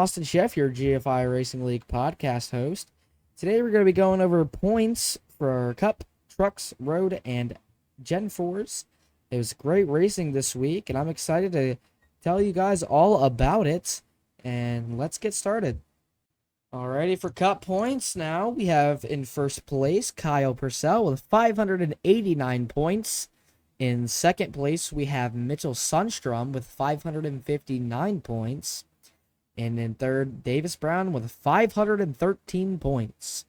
Austin Sheff, your GFi Racing League Podcast host. Today we're going to be going over points for Cup, Trucks, Road, and Gen 4s. It was great racing this week, and I'm excited to tell you guys all about it. And let's get started. Alrighty, for Cup points now, we have in first place Kyle Purcell with 589 points. In second place, we have Mitchell Sundstrom with 559 points. And in third, Davis Brown with 513 points.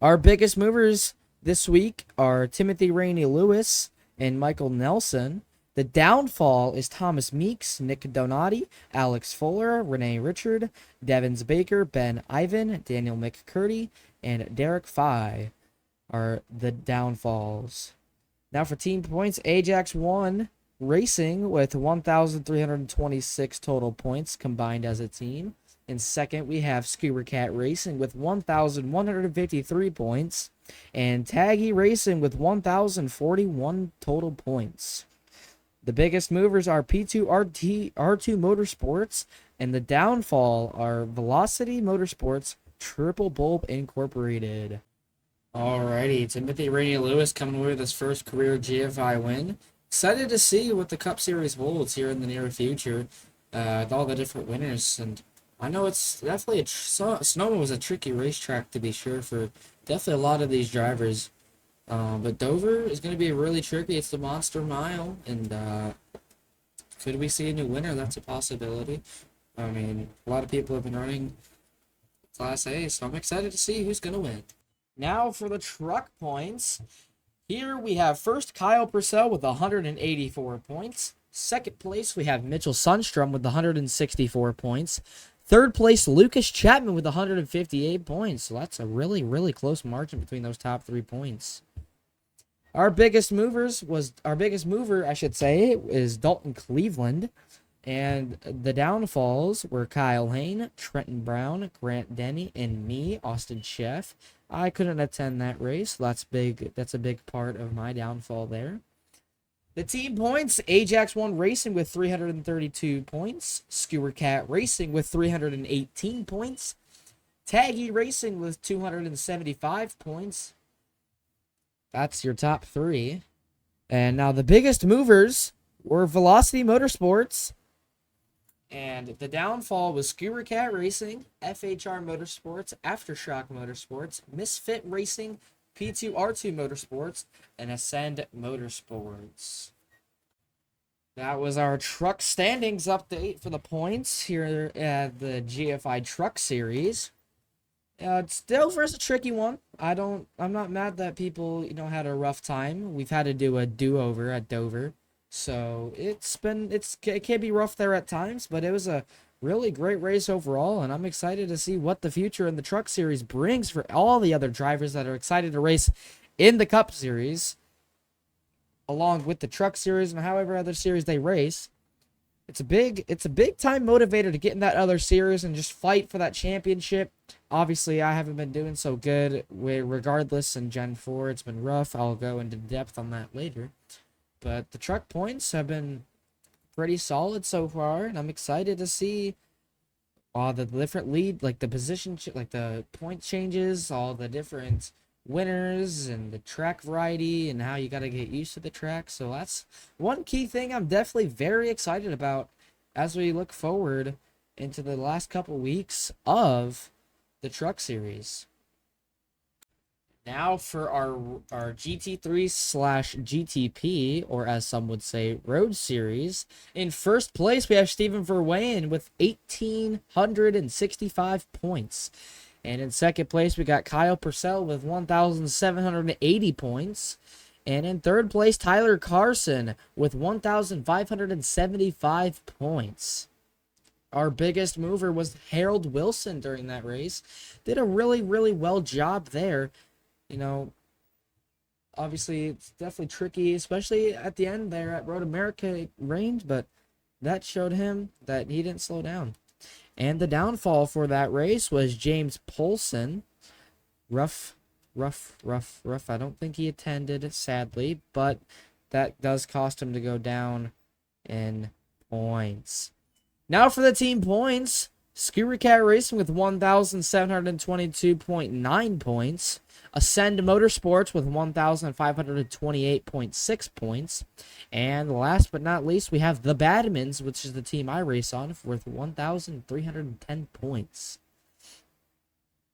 Our biggest movers this week are Timothy Rainey Lewis and Michael Nelson. The downfall is Thomas Meeks, Nick Donati, Alex Fuller, Renee Richard, Devins Baker, Ben Ivan, Daniel McCurdy, and Derek Fye are the downfalls. Now for team points, Ajax won Racing with 1,326 total points combined as a team. In second, we have Skewer Cat Racing with 1,153 points. And Taggy Racing with 1,041 total points. The biggest movers are P2 R2 Motorsports, and the downfall are Velocity Motorsports Triple Bulb Incorporated. Alrighty, Timothy Rainey Lewis coming with his first career GFI win. Excited to see what the Cup Series holds here in the near future, with all the different winners. And I know it's definitely Sonoma was a tricky racetrack to be sure for definitely a lot of these drivers. But Dover is going to be really tricky. It's the Monster Mile, and could we see a new winner? That's a possibility. I mean, a lot of people have been running Class A, so I'm excited to see who's going to win. Now for the truck points. Here we have first Kyle Purcell with 184 points. Second place, we have Mitchell Sundstrom with 164 points. Third place, Lucas Chapman with 158 points. So that's a really, really close margin between those top 3 points. Our biggest mover, I should say, is Dalton Cleveland. And the downfalls were Kyle Hayne, Trenton Brown, Grant Denny, and me, Austin Sheff. I couldn't attend that race. That's big. That's a big part of my downfall there. The team points, Ajax won Racing with 332 points. Skewer Cat Racing with 318 points. Taggy Racing with 275 points. That's your top 3. And now the biggest movers were Velocity Motorsports. And the downfall was Skewer Cat Racing, FHR Motorsports, Aftershock Motorsports, Misfit Racing, P2 R2 Motorsports, and Ascend Motorsports. That was our truck standings update for the points here at the GFI Truck Series. Dover's a tricky one. I'm not mad that people, had a rough time. We've had to do a do-over at Dover. So it can be rough there at times, but it was a really great race overall, and I'm excited to see what the future in the Truck Series brings for all the other drivers that are excited to race in the Cup Series, along with the Truck Series and however other series they race. It's a big time motivator to get in that other series and just fight for that championship. Obviously, I haven't been doing so good regardless in Gen 4. It's been rough. I'll go into depth on that later. But the truck points have been pretty solid so far, and I'm excited to see all the different like the position, like the point changes, all the different winners, and the track variety, and how you got to get used to the track. So that's one key thing I'm definitely very excited about as we look forward into the last couple weeks of the Truck Series. Now for our GT3/GTP, or as some would say, Road Series. In first place, we have Stephen Verwayen with 1,865 points. And in second place, we got Kyle Purcell with 1,780 points. And in third place, Tyler Carson with 1,575 points. Our biggest mover was Harold Wilson during that race. Did a really, really well job there. Obviously, it's definitely tricky, especially at the end there at Road America. It rained, but that showed him that he didn't slow down. And the downfall for that race was James Polson. Rough. I don't think he attended, sadly, but that does cost him to go down in points. Now for the team points. Scooter Cat Racing with 1,722.9 points. Ascend Motorsports with 1,528.6 points. And last but not least, we have the Badmans, which is the team I race on, with 1,310 points.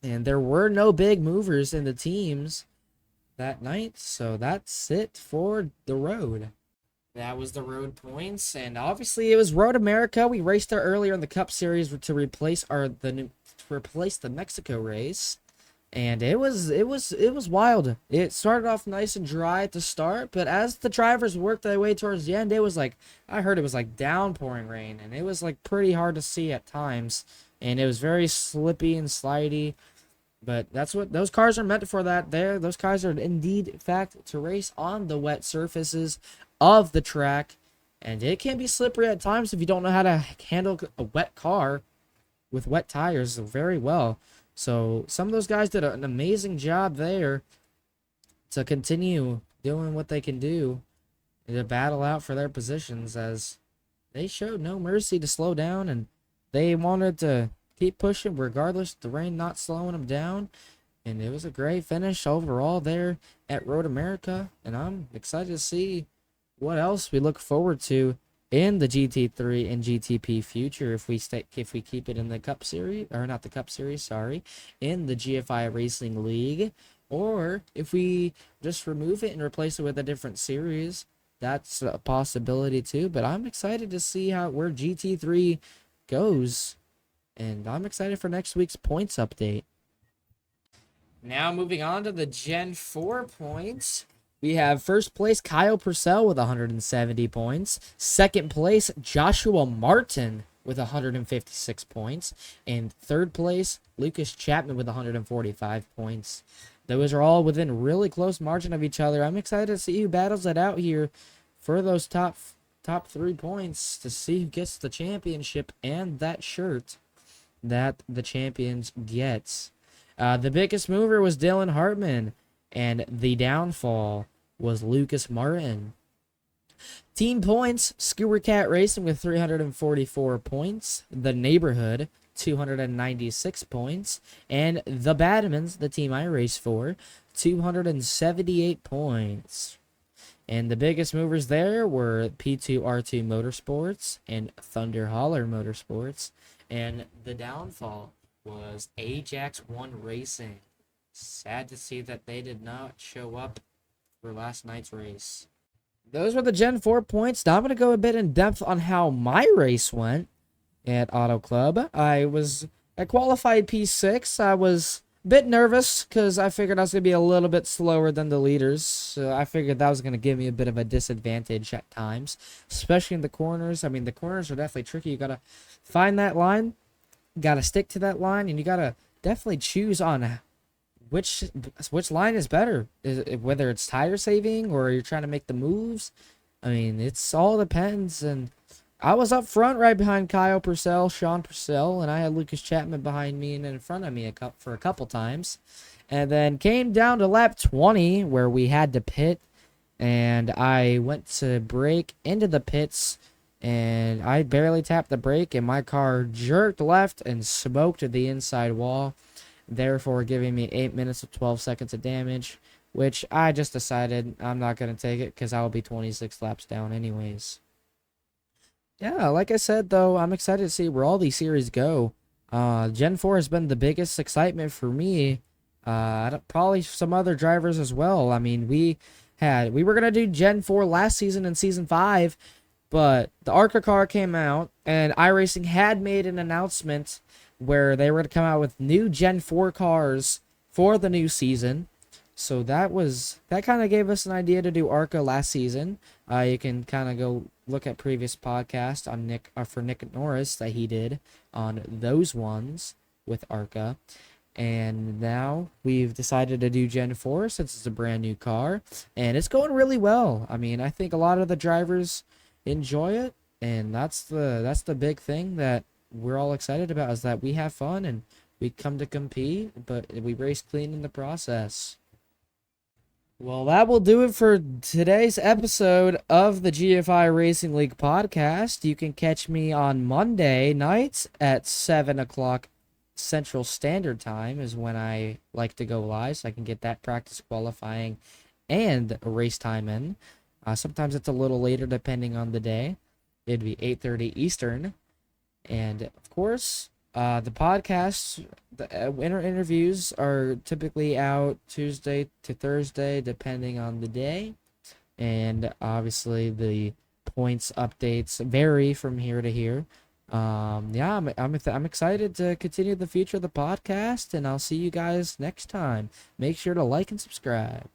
And there were no big movers in the teams that night, so that's it for the road. That was the road points, and obviously it was Road America. We raced there earlier in the Cup Series to replace the Mexico race, and it was wild. It started off nice and dry at the start, but as the drivers worked their way towards the end, I heard it was like downpouring rain, and it was like pretty hard to see at times, and it was very slippy and slidey. But that's what those cars are meant for. Those cars are indeed, in fact, to race on the wet surfaces of the track, and it can be slippery at times if you don't know how to handle a wet car with wet tires very well. So some of those guys did an amazing job there to continue doing what they can do and to battle out for their positions, as they showed no mercy to slow down, and they wanted to keep pushing regardless of the rain not slowing them down. And it was a great finish overall there at Road America, and I'm excited to see what else we look forward to in the GT3 and GTP future if we keep it in the Cup Series, or not the Cup Series, sorry, in the GFi Racing League, or if we just remove it and replace it with a different series. That's a possibility too, but I'm excited to see where GT3 goes, and I'm excited for next week's points update. Now moving on to the Gen 4 points. We have first place Kyle Purcell with 170 points. Second place Joshua Martin with 156 points. And third place Lucas Chapman with 145 points. Those are all within really close margin of each other. I'm excited to see who battles it out here for those top 3 points, to see who gets the championship and that shirt that the champions gets. The biggest mover was Dylan Hartman, and the downfall was Lucas Martin. Team points, Scooter Cat Racing with 344 points. The Neighborhood, 296 points. And the Badmans, the team I race for, 278 points. And the biggest movers there were P2R2 Motorsports and Thunder Holler Motorsports. And the downfall was Ajax 1 Racing. Sad to see that they did not show up for last night's race. Those were the Gen 4 points. Now I'm going to go a bit in depth on how my race went at Auto Club. I qualified P6. I was a bit nervous because I figured I was going to be a little bit slower than the leaders. So I figured that was going to give me a bit of a disadvantage at times, especially in the corners. I mean, the corners are definitely tricky. You got to find that line, got to stick to that line, and you got to definitely choose on which line is better, whether it's tire saving or you're trying to make the moves. I mean, it's all depends. And I was up front right behind Kyle Purcell, Sean Purcell, and I had Lucas Chapman behind me and in front of me for a couple times. And then came down to lap 20 where we had to pit, and I went to brake into the pits, and I barely tapped the brake, and my car jerked left and smoked the inside wall, therefore giving me 8 minutes of 12 seconds of damage, which I just decided I'm not going to take it because I'll be 26 laps down anyways. Yeah, like I said, though, I'm excited to see where all these series go. Gen 4 has been the biggest excitement for me. Probably some other drivers as well. I mean, we were going to do Gen 4 last season in Season 5, but the ARCA car came out, and iRacing had made an announcement where they were going to come out with new Gen 4 cars for the new season. So that kind of gave us an idea to do ARCA last season. You can kind of go look at previous podcasts on for Nick Norris that he did on those ones with ARCA. And now we've decided to do Gen 4 since it's a brand new car, and it's going really well. I mean, I think a lot of the drivers enjoy it, and that's the big thing that we're all excited about, is that we have fun and we come to compete, but we race clean in the process. Well, that will do it for today's episode of the GFi Racing League podcast. You can catch me on Monday nights at 7 o'clock Central Standard Time is when I like to go live, so I can get that practice qualifying and race time in. Sometimes it's a little later depending on the day. It'd be 8:30 Eastern. And of course, the podcasts, the winter interviews are typically out Tuesday to Thursday, depending on the day. And obviously, the points updates vary from here to here. Yeah, I'm excited to continue the future of the podcast, and I'll see you guys next time. Make sure to like and subscribe.